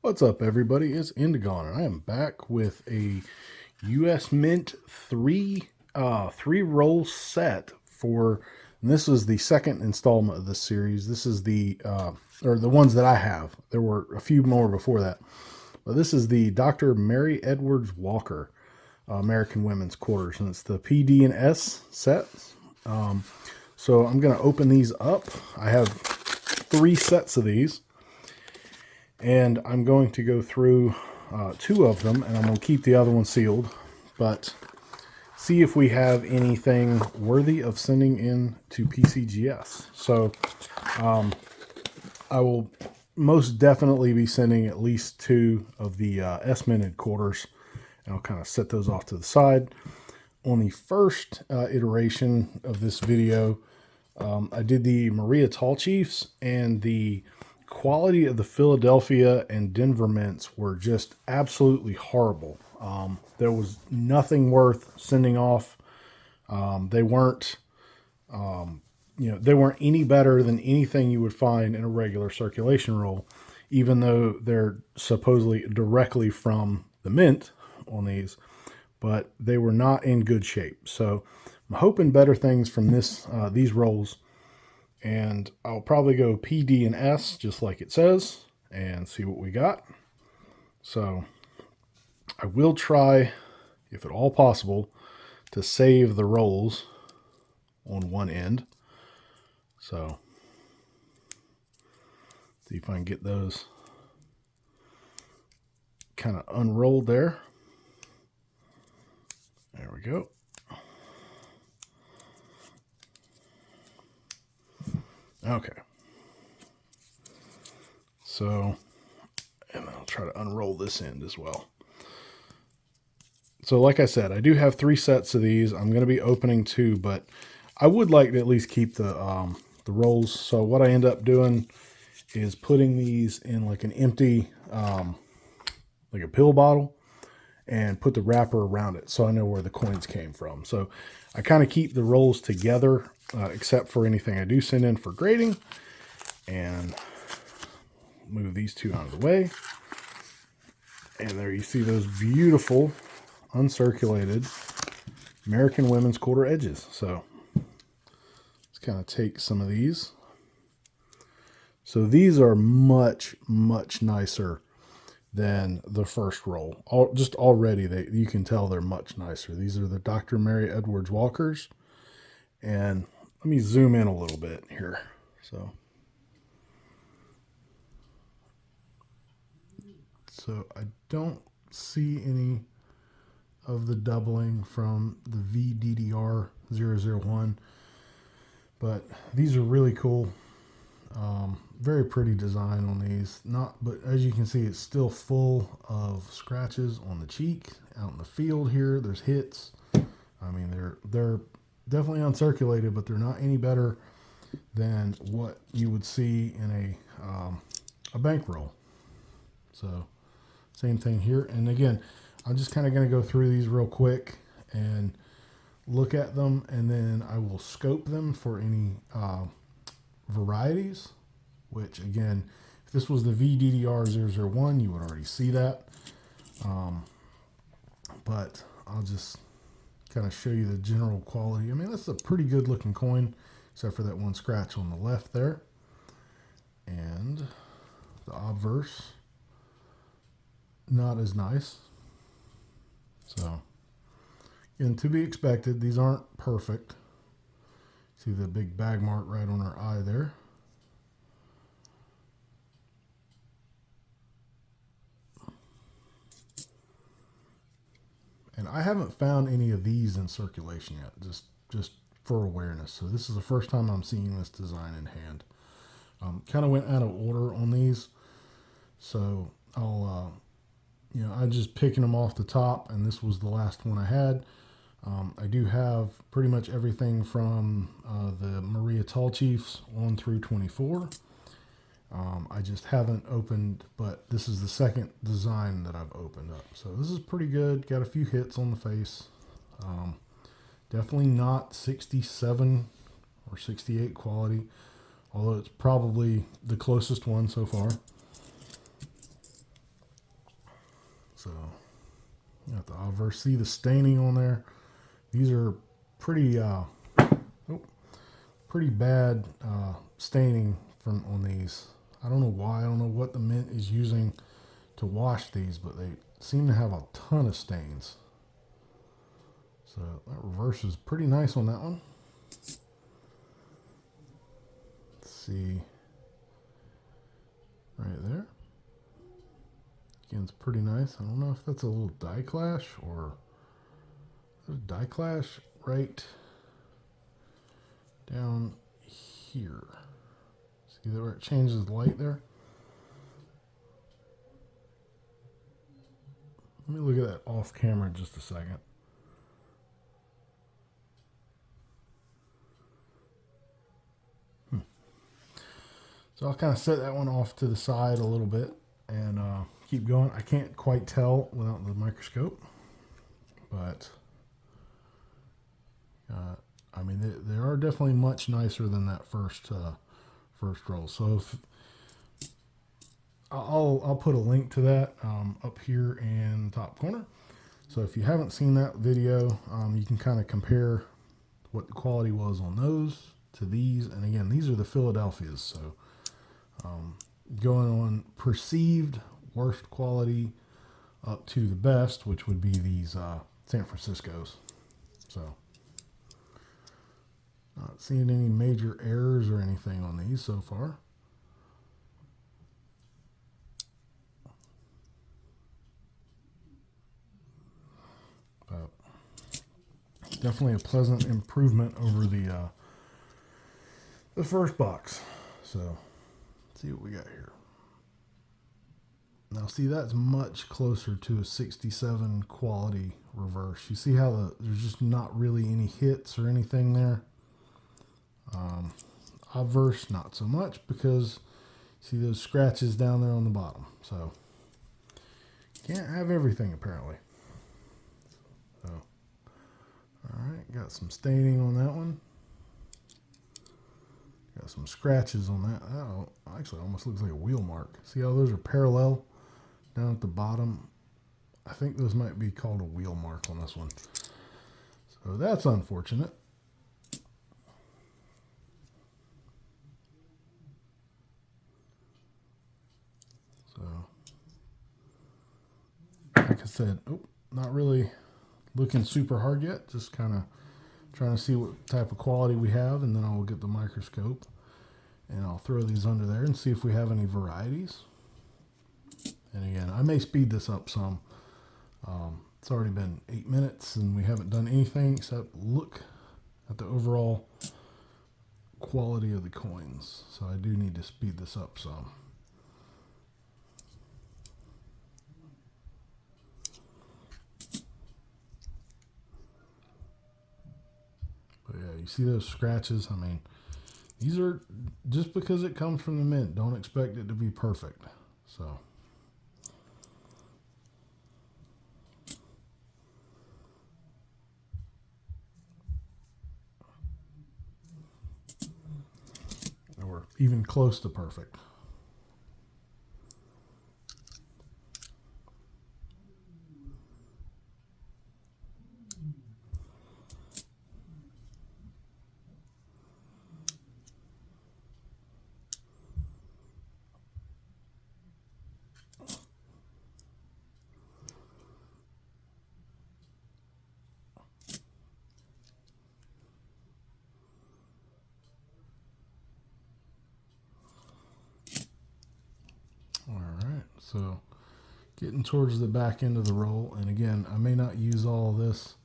What's up, everybody? It's Indigon, and I am back with a US Mint three roll set for. And this is the second installment of this series. This is the or the ones that I have. There were a few more before that, but this is the Dr. Mary Edwards Walker American Women's Quarters, and it's the PD and S set. So I'm going to open these up. I have 3 sets of these. And I'm going to go through 2 of them, and I'm going to keep the other one sealed, but see if we have anything worthy of sending in to PCGS. So I will most definitely be sending at least 2 of the S-minted quarters, and I'll kind of set those off to the side. On the first iteration of this video, I did the Maria Tall Chiefs, and the quality of the Philadelphia and Denver mints were just absolutely horrible. There was nothing worth sending off. They weren't, they weren't any better than anything you would find in a regular circulation roll, even though they're supposedly directly from the mint on these, but they were not in good shape. So I'm hoping better things from these rolls. And I'll probably go PD and S, just like it says, and see what we got. So I will try, if at all possible, to save the rolls on one end. So see if I can get those kind of unrolled there. There we go. Okay. So, and I'll try to unroll this end as well. So like I said, I do have 3 sets of these. I'm going to be opening 2, but I would like to at least keep the rolls. So what I end up doing is putting these in like an empty, like a pill bottle, and put the wrapper around it so I know where the coins came from. So I kind of keep the rolls together, except for anything I do send in for grading. And move these 2 out of the way. And there you see those beautiful uncirculated American Women's Quarter edges. So let's kind of take some of these. So these are much, much nicer than the first roll. Just already, you can tell they're much nicer. These are the Dr. Mary Edwards Walkers. And let me zoom in a little bit here. So I don't see any of the doubling from the VDDR 001, but these are really cool. Very pretty design on these. But as you can see, it's still full of scratches on the cheek. Out in the field here, there's hits. I mean, they're definitely uncirculated, but they're not any better than what you would see in a bankroll. So same thing here. And again, I'm just kind of going to go through these real quick and look at them, and then I will scope them for any varieties, which again, if this was the VDDR 001, you would already see that. But I'll just kind of show you the general quality. I mean, that's a pretty good looking coin, except for that one scratch on the left there. And the obverse, not as nice. So, and to be expected, these aren't perfect. See the big bag mark right on her eye there. And I haven't found any of these in circulation yet, just for awareness. So this is the first time I'm seeing this design in hand. Kind of went out of order on these. So I'll, I'm just picking them off the top, and this was the last one I had. I do have pretty much everything from the Maria Tall Chiefs on through 24. I just haven't opened, but this is the second design that I've opened up. So this is pretty good. Got a few hits on the face. Definitely not 67 or 68 quality, although it's probably the closest one so far. So you got the obverse. See the staining on there? These are pretty pretty bad staining on these. I don't know why. I don't know what the mint is using to wash these, but they seem to have a ton of stains. So that reverse is pretty nice on that one. Let's see. Right there. Again, it's pretty nice. I don't know if that's a little die clash or a die clash right down here. See where it changes the light there? Let me look at that off camera just a second. So I'll kind of set that one off to the side a little bit and keep going. I can't quite tell without the microscope, but I mean they are definitely much nicer than that first roll. So if I'll put a link to that up here in the top corner. So if you haven't seen that video, you can kind of compare what the quality was on those to these. And again, these are the Philadelphias. So going on perceived worst quality up to the best, which would be these San Franciscos. So not seeing any major errors or anything on these so far. But definitely a pleasant improvement over the first box. So let's see what we got here. Now see, that's much closer to a 67 quality reverse. You see how there's just not really any hits or anything there. Obverse, not so much, because see those scratches down there on the bottom. So can't have everything apparently. So all right, got some staining on that one. Got some scratches on that. Oh, actually almost looks like a wheel mark. See how those are parallel down at the bottom? I think those might be called a wheel mark on this one. So that's unfortunate. So like I said, not really looking super hard yet. Just kind of trying to see what type of quality we have, and then I'll get the microscope and I'll throw these under there and see if we have any varieties. And again, I may speed this up some. It's already been 8 minutes and we haven't done anything except look at the overall quality of the coins. So I do need to speed this up some. But yeah, you see those scratches? I mean, these are just because it comes from the mint. Don't expect it to be perfect. So or even close to perfect. So getting towards the back end of the roll, and again, I may not use all of this.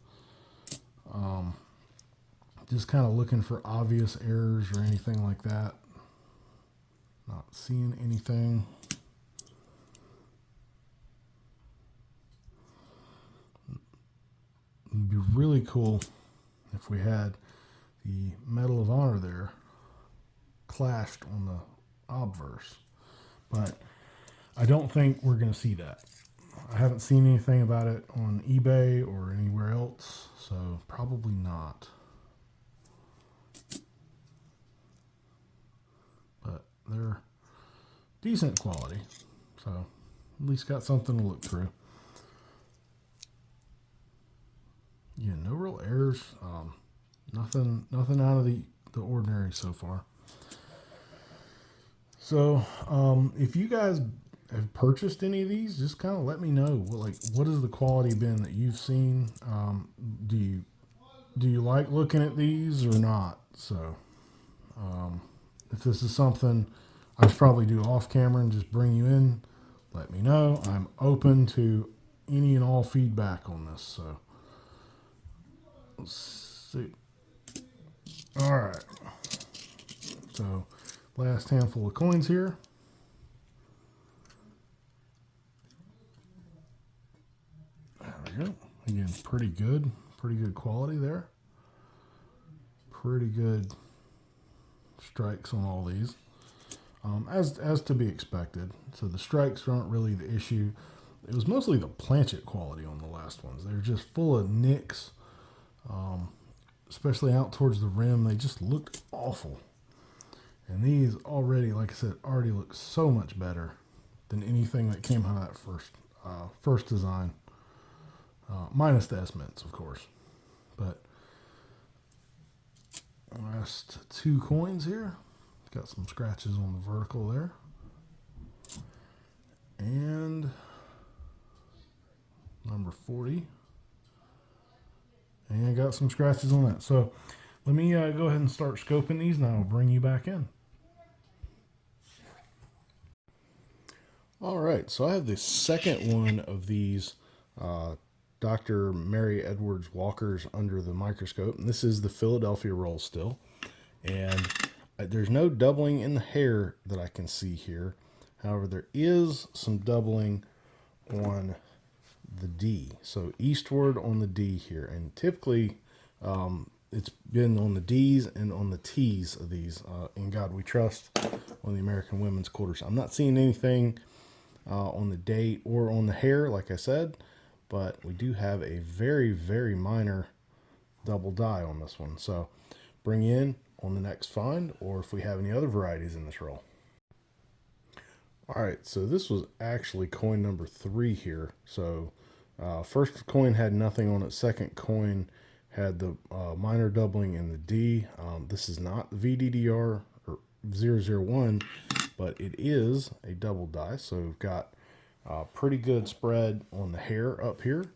Just kind of looking for obvious errors or anything like that. Not seeing anything. It'd be really cool if we had the Medal of Honor there clashed on the obverse, but I don't think we're going to see that. I haven't seen anything about it on eBay or anywhere else, so probably not. But they're decent quality, so at least got something to look through. Nothing out of the ordinary so far. So if you guys have purchased any of these, just kind of let me know. What has the quality been that you've seen? Do you like looking at these or not? So if this is something I should probably do off camera and just bring you in, let me know. I'm open to any and all feedback on this. So let's see. All right. So last handful of coins here. There we go. Again, pretty good quality there. Pretty good strikes on all these, as to be expected. So the strikes aren't really the issue. It was mostly the planchet quality on the last ones. They're just full of nicks, especially out towards the rim. They just looked awful. And these already, like I said, already look so much better than anything that came out of that first design, minus the S-Mints, of course. But last two coins here. Got some scratches on the vertical there. And number 40. And I got some scratches on that. So let me go ahead and start scoping these, and I'll bring you back in. All right, so I have the second one of these Dr. Mary Edwards Walkers under the microscope. And this is the Philadelphia roll still. And there's no doubling in the hair that I can see here. However, there is some doubling on the D. So eastward on the D here. And typically it's been on the D's and on the T's of these. In God We Trust on the American Women's Quarters. I'm not seeing anything on the date or on the hair, like I said. But we do have a very, very minor double die on this one. So bring in on the next find, or if we have any other varieties in this roll. All right, so this was actually coin number 3 here. So first coin had nothing on it. Second coin had the minor doubling in the D. This is not the VDDR or 001, but it is a double die. So we've got pretty good spread on the hair up here.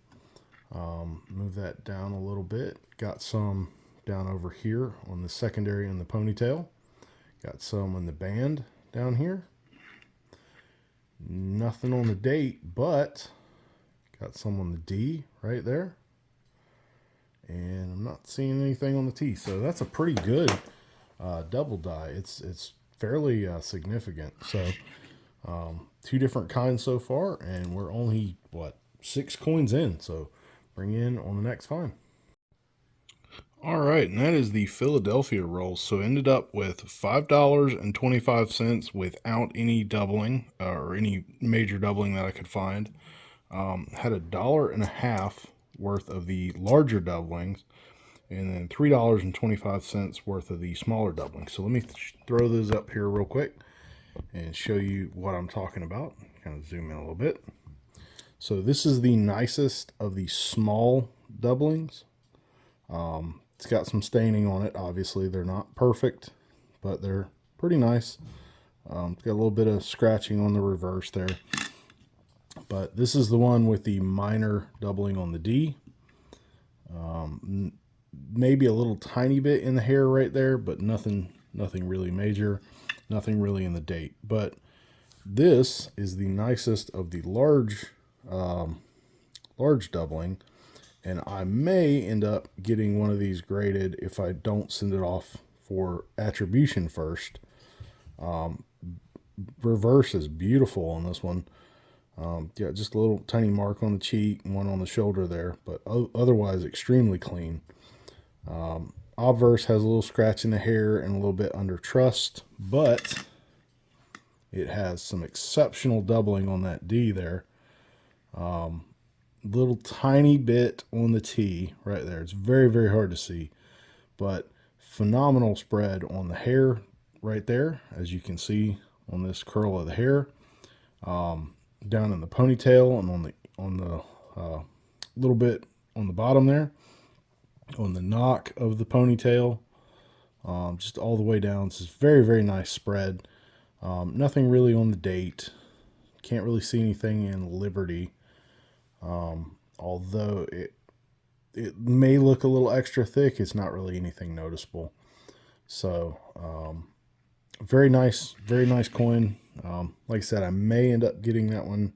Move that down a little bit. Got some down over here on the secondary and the ponytail. Got some in the band down here. Nothing on the date, but got some on the D right there. And I'm not seeing anything on the T. So that's a pretty good double die. It's fairly significant. So two different kinds so far, and we're only, 6 coins in. So bring in on the next find. All right, and that is the Philadelphia roll. So ended up with $5.25 without any doubling or any major doubling that I could find. Had $1.50 worth of the larger doublings, and then $3.25 worth of the smaller doublings. So let me throw those up here real quick and show you what I'm talking about. Kind of zoom in a little bit. So this is the nicest of the small doublings. It's got some staining on it. Obviously, they're not perfect, but they're pretty nice. It's got a little bit of scratching on the reverse there. But this is the one with the minor doubling on the D. Maybe a little tiny bit in the hair right there, but nothing really major. Nothing really in the date. But this is the nicest of the large doubling. And I may end up getting one of these graded if I don't send it off for attribution first. Reverse is beautiful on this one. Yeah, just a little tiny mark on the cheek and one on the shoulder there, but otherwise extremely clean. Obverse has a little scratch in the hair and a little bit under trust, but it has some exceptional doubling on that D there. Little tiny bit on the T right there. It's very, very hard to see, but phenomenal spread on the hair right there, as you can see on this curl of the hair, down in the ponytail and on the little bit on the bottom there. on the knock of the ponytail, just all the way down. It's just very, very nice spread. Nothing really on the date. Can't really see anything in Liberty, although it may look a little extra thick. It's not really anything noticeable. So very nice coin. Like I said, I may end up getting that one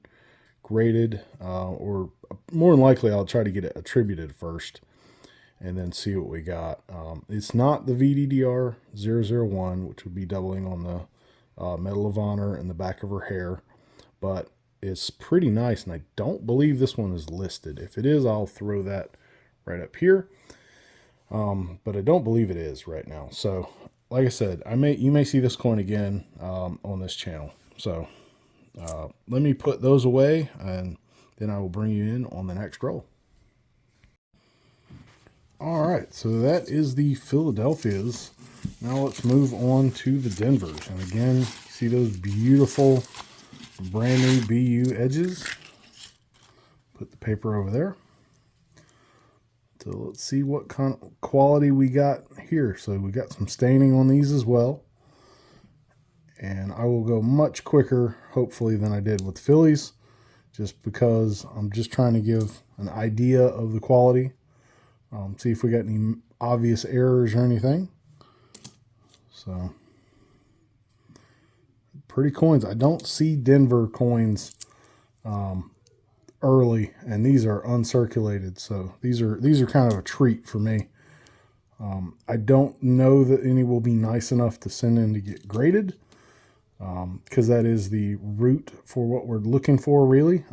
graded, or more than likely I'll try to get it attributed first and then see what we got. It's not the VDDR 001, which would be doubling on the Medal of Honor in the back of her hair, but it's pretty nice, and I don't believe this one is listed. If it is, I'll throw that right up here, but I don't believe it is right now. So like I said, you may see this coin again on this channel. So let me put those away, and then I will bring you in on the next roll. All right, so that is the Philadelphias. Now let's move on to the Denvers. And again, see those beautiful brand new BU edges. Put the paper over there. So let's see what kind of quality we got here. So we got some staining on these as well. And I will go much quicker, hopefully, than I did with Phillies, just because I'm just trying to give an idea of the quality. See if we got any obvious errors or anything. So, pretty coins. I don't see Denver coins early, and these are uncirculated, so these are kind of a treat for me. I don't know that any will be nice enough to send in to get graded, because that is the root for what we're looking for, really.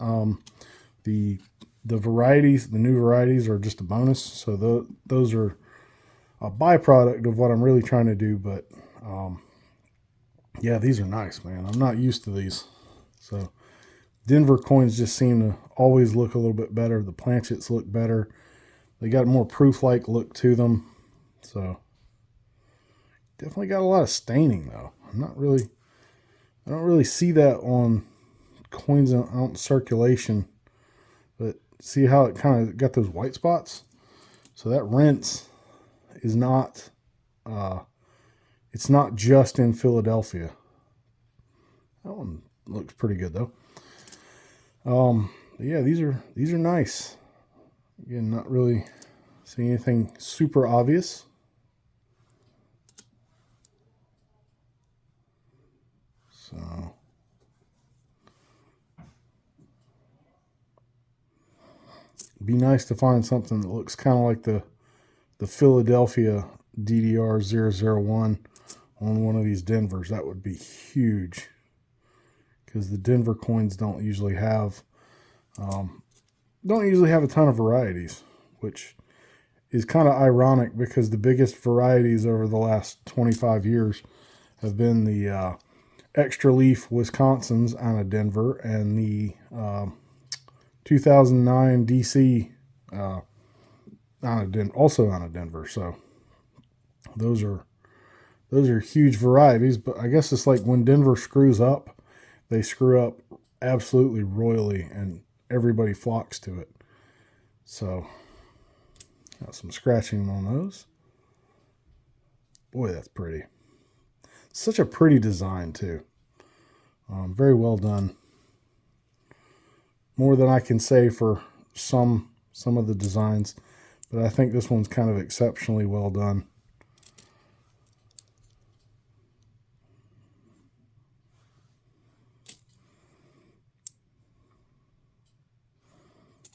The varieties, the new varieties, are just a bonus, so those are a byproduct of what I'm really trying to do. But yeah, these are nice, man. I'm not used to these, so Denver coins just seem to always look a little bit better. The planchets look better. They got a more proof-like look to them. So definitely got a lot of staining, though. I don't really see that on coins out in circulation. But see how it kind of got those white spots? So that rinse is not, it's not just in Philadelphia. That one looks pretty good, though. Yeah, these are nice. Again, not really seeing anything super obvious. So be nice to find something that looks kind of like the Philadelphia DDR 001 on one of these Denvers. That would be huge, because the Denver coins don't usually have a ton of varieties, which is kind of ironic, because the biggest varieties over the last 25 years have been the Extra Leaf Wisconsin's out of Denver, and the 2009 DC also out of Denver. So those are huge varieties. But I guess it's like when Denver screws up, they screw up absolutely royally, and everybody flocks to it. So got some scratching on those. Boy, that's pretty. Such a pretty design, too. Very well done. More than I can say for some of the designs, but I think this one's kind of exceptionally well done.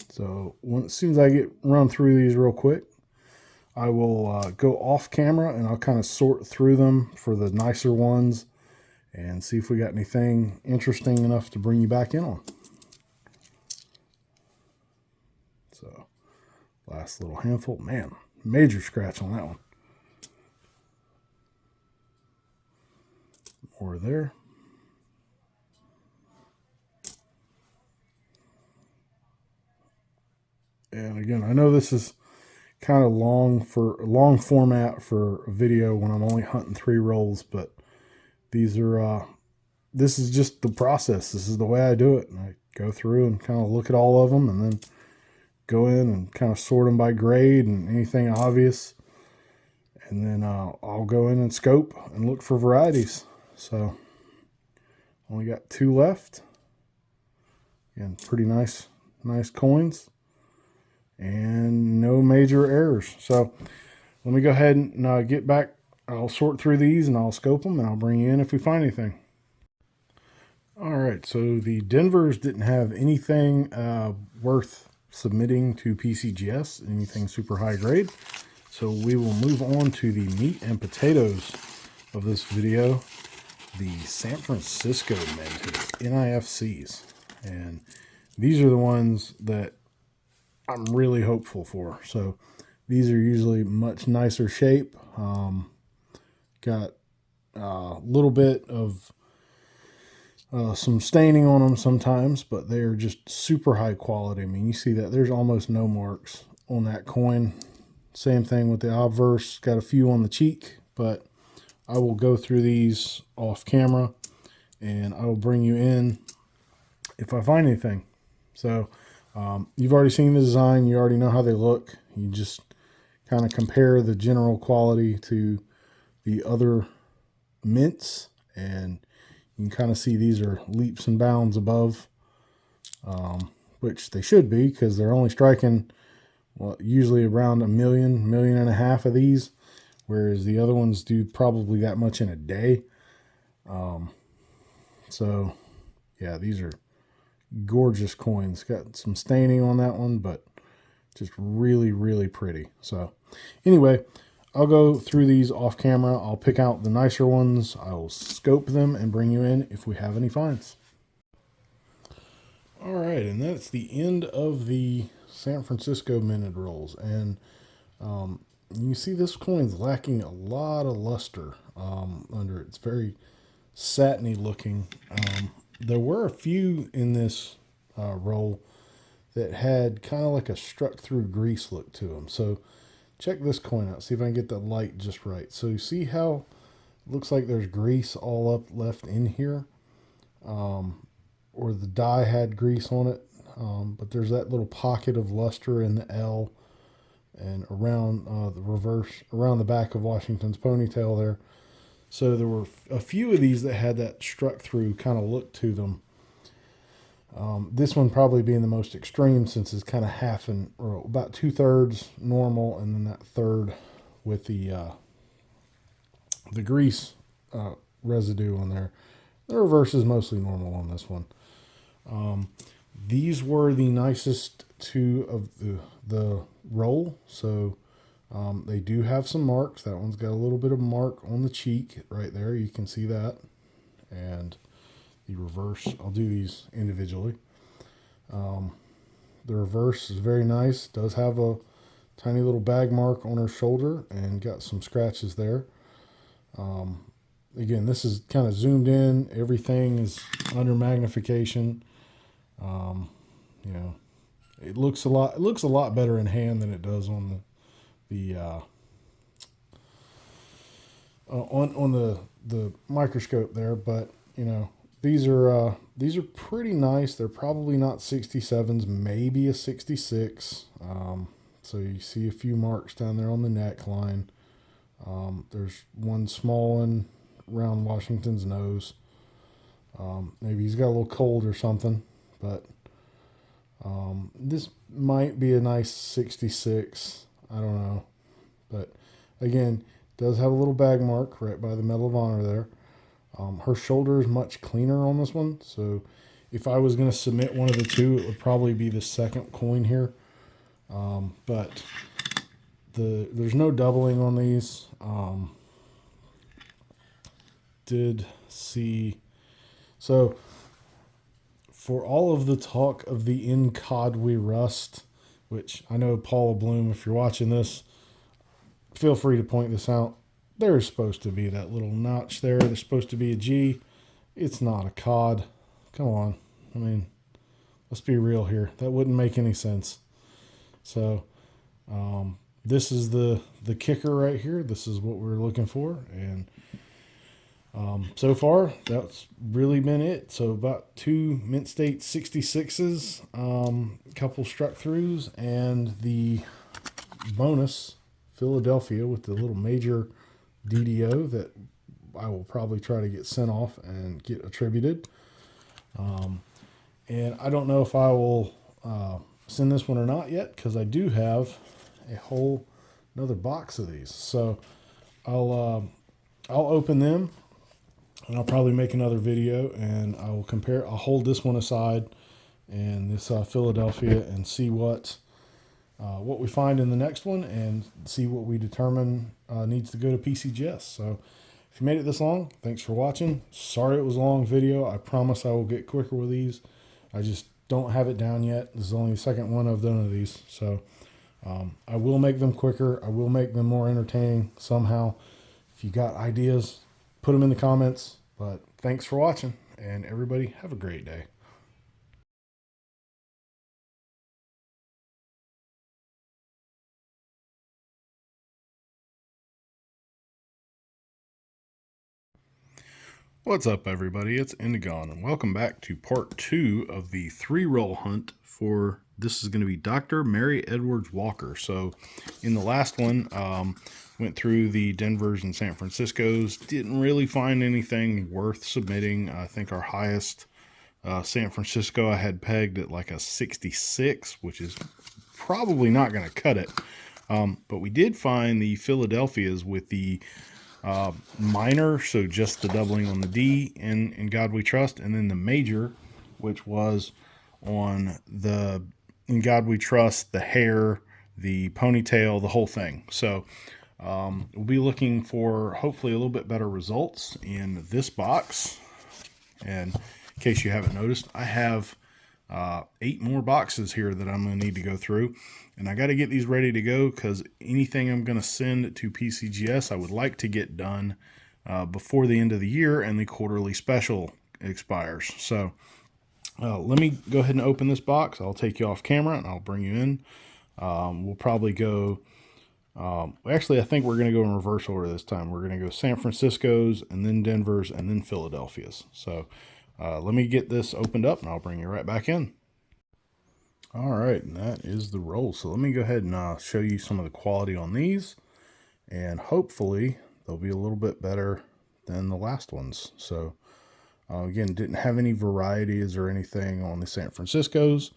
So as soon as I run through these real quick, I will go off camera, and I'll kind of sort through them for the nicer ones and see if we got anything interesting enough to bring you back in on. So last little handful. Man, major scratch on that one. More there. And again, I know this is kind of long format for a video when I'm only hunting 3 rolls, but these are this is just the process. This is the way I do it, and I go through and kind of look at all of them, and then go in and kind of sort them by grade and anything obvious. And then I'll go in and scope and look for varieties. So only got 2 left. And pretty nice coins. And no major errors. So let me go ahead and get back. I'll sort through these and I'll scope them and I'll bring you in if we find anything. All right, so the Denvers didn't have anything worth submitting to PCGS, anything super high grade. So we will move on to the meat and potatoes of this video, the San Francisco Minted NIFCs. And these are the ones that I'm really hopeful for. So these are usually much nicer shape. Got a little bit of some staining on them sometimes, but they are just super high quality. I mean, you see that there's almost no marks on that coin. Same thing with the obverse, got a few on the cheek, but I will go through these off camera and I will bring you in if I find anything. So you've already seen the design, you already know how they look. You just kind of compare the general quality to the other mints, and you can kind of see these are leaps and bounds above, which they should be, because they're only striking usually around 1.5 million of these, whereas the other ones do probably that much in a day. So yeah, these are gorgeous coins. Got some staining on that one, but just really, really pretty. So anyway, I'll go through these off camera. I'll pick out the nicer ones. I'll scope them and bring you in if we have any finds. All right, and that's the end of the San Francisco minted rolls. And you see this coin's lacking a lot of luster under it. It's very satiny looking. There were a few in this roll that had kind of like a struck through grease look to them. So check this coin out. See if I can get the light just right. So you see how it looks like there's grease all up left in here, or the die had grease on it. But there's that little pocket of luster in the L and around the reverse, around the back of Washington's ponytail there. So there were a few of these that had that struck through kind of look to them. This one probably being the most extreme, since it's kind of half and, or about 2/3 normal, and then that third with the grease residue on there. The reverse is mostly normal on this one. These were the nicest 2 of the roll. So they do have some marks. That one's got a little bit of mark on the cheek right there. You can see that. And the reverse, I'll do these individually. The reverse is very nice. Does have a tiny little bag mark on her shoulder and got some scratches there. Again, this is kind of zoomed in. Everything is under magnification. You know, it looks a lot better in hand than it does on the microscope there. But you know, these are pretty nice. They're probably not 67s, maybe a 66. So you see a few marks down there on the neckline. There's one small one around Washington's nose. Maybe he's got a little cold or something, but this might be a nice 66. I don't know. But again, does have a little bag mark right by the Medal of Honor there. Her shoulder is much cleaner on this one. So if I was going to submit one of the 2, it would probably be the second coin here. But there's no doubling on these. Did see. So for all of the talk of the In Cod We Rust, which I know Paula Bloom, if you're watching this, feel free to point this out. There's supposed to be that little notch there. There's supposed to be a G. It's not a cod. Come on. I mean, let's be real here. That wouldn't make any sense. So this is the kicker right here. This is what we're looking for. And So far, that's really been it. So about 2 Mint State 66s, a couple struck throughs, and the bonus Philadelphia with the little major DDO that I will probably try to get sent off and get attributed. And I don't know if I will send this one or not yet, because I do have another box of these. So I'll open them, and I'll probably make another video, and I will compare. I'll hold this one aside and this Philadelphia, and see what we find in the next one, and see what we determine needs to go to PCGS. So if you made it this long, thanks for watching. Sorry it was a long video. I promise I will get quicker with these. I just don't have it down yet. This is only the second one I've done of these. So I will make them quicker. I will make them more entertaining somehow. If you got ideas, put them in the comments. But thanks for watching, and everybody have a great day. What's up, everybody? It's Indigon, and welcome back to part 2 of the 3-roll hunt for, this is going to be Dr. Mary Edwards Walker. So in the last one, went through the Denvers and San Franciscos, didn't really find anything worth submitting. I think our highest San Francisco I had pegged at like a 66, which is probably not going to cut it. But we did find the Philadelphias with the minor, so just the doubling on the D in God We Trust, and then the major, which was on the In God We Trust, the hair, the ponytail, the whole thing. So we'll be looking for hopefully a little bit better results in this box. And in case you haven't noticed, I have 8 more boxes here that I'm going to need to go through, and I got to get these ready to go, because anything I'm going to send to PCGS I would like to get done before the end of the year and the quarterly special expires. So let me go ahead and open this box. I'll take you off camera and I'll bring you in. We'll probably go actually, I think we're going to go in reverse order this time. We're going to go San Francisco's, and then Denver's, and then Philadelphia's. So let me get this opened up, and I'll bring you right back in. All right, and that is the roll. So let me go ahead and show you some of the quality on these, and hopefully they'll be a little bit better than the last ones. So again, didn't have any varieties or anything on the San Francisco's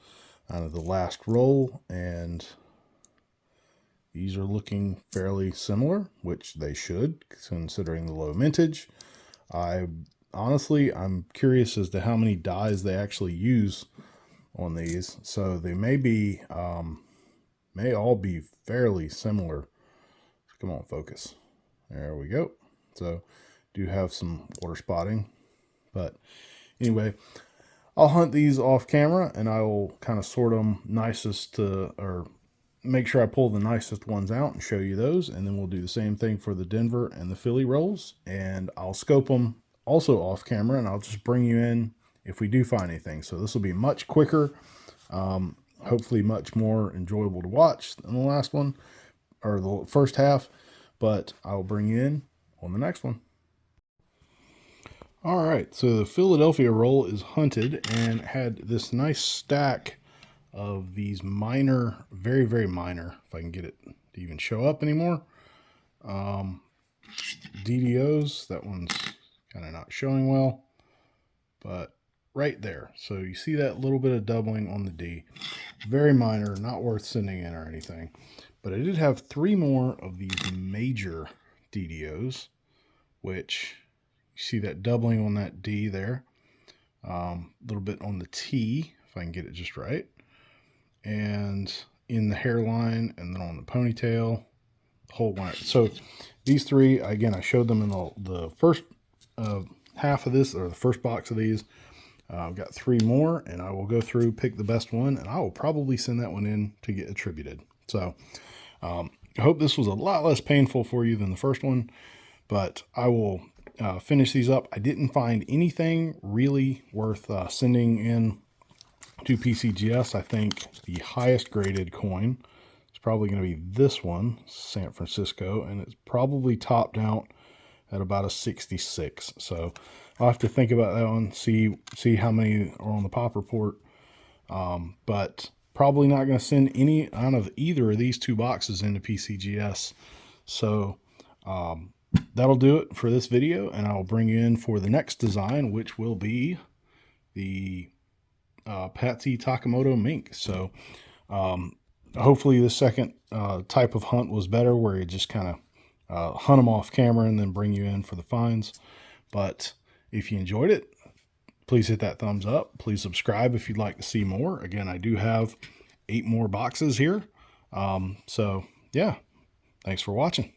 out of the last roll, and these are looking fairly similar, which they should, considering the low mintage. Honestly, I'm curious as to how many dyes they actually use on these. So they may all be fairly similar. Come on, focus. There we go. So do have some water spotting, but anyway, I'll hunt these off camera, and I will kind of sort them nicest to, or make sure I pull the nicest ones out and show you those. And then we'll do the same thing for the Denver and the Philly rolls, and I'll scope them also off camera, and I'll just bring you in if we do find anything. So this will be much quicker, hopefully much more enjoyable to watch than the last one, or the first half, but I'll bring you in on the next one. All right, so the Philadelphia roll is hunted, and had this nice stack of these minor, very, very minor, if I can get it to even show up anymore, DDOs. That one's kind of not showing well, but right there. So you see that little bit of doubling on the D. Very minor, not worth sending in or anything. But I did have 3 more of these major DDOs, which you see that doubling on that D there. A little bit on the T, if I can get it just right. And in the hairline, and then on the ponytail, whole line. So these 3, again, I showed them in the first half of this, or the first box of these. I've got 3 more, and I will go through, pick the best one, and I will probably send that one in to get attributed. So I hope this was a lot less painful for you than the first one, but I will finish these up. I didn't find anything really worth sending in to PCGS. I think the highest graded coin is probably going to be this one, San Francisco, and it's probably topped out at about a 66. So I'll have to think about that one, see how many are on the pop report. But probably not going to send any out of either of these two boxes into PCGS. So that'll do it for this video, and I'll bring you in for the next design, which will be the Patsy Takemoto mink. So hopefully the second type of hunt was better, where you just kind of hunt them off camera and then bring you in for the finds. But if you enjoyed it, please hit that thumbs up. Please subscribe if you'd like to see more. Again, I do have 8 more boxes here. So yeah, thanks for watching.